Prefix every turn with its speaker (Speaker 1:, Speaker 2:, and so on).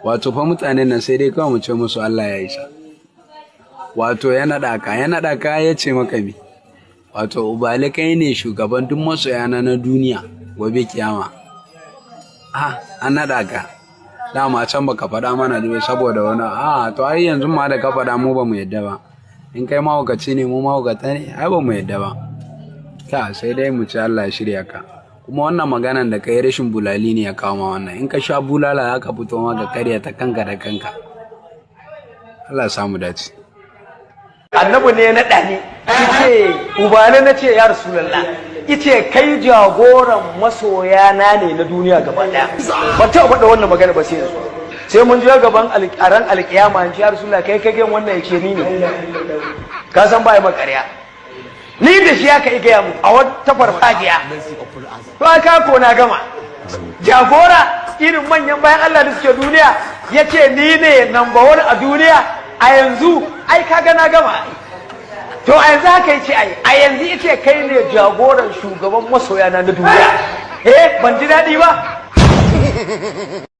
Speaker 1: wato fa mutanen nan sai dai kawai mu ce musu Allah ya isa. Wato ya naɗa ka ya ce maka bi. Wato Ubale kai ne shugaban duk masoyana na duniya gobe kiyama. An naɗa ka. Dama can baka faɗa mana dai saboda wani to ai yanzu ma da ka faɗa mu ba mu yadda ba. In kai mahaukaci ne mu mahaukata ne ai ba mu yadda ba. Sai dai mu ce Allah ya shirya ka. Kuma wannan maganan da kai rashin bulali ne ya kawo ma wannan. In ka sha bulala haka fito ma ka karya ta kanka da kanka. Allah ya samu dace.
Speaker 2: Annabi ne na ɗani yace Ubale na ce ya Rasulullah yace kai jagoran masoya na ne na duniya gaba daya. Ban taɓa faɗa wannan magana ba sai yanzu. Sai mun je gaban alƙaran alƙiyama in ce ya Rasulullah kai kage wannan yake ni ne. Ka san ba yi makarya. Ni da shi aka gaya mu a wata farfajiya. To aka ko na gama. Jagora irin manyan bayan Allah da suke duniya yace ni ne number 1 a duniya. A yanzu ai kaga na gama. To a yanzu haka yace a yanzu yace kai ne jagoran shugaban masoya na duniya. Ban ji daɗi ba.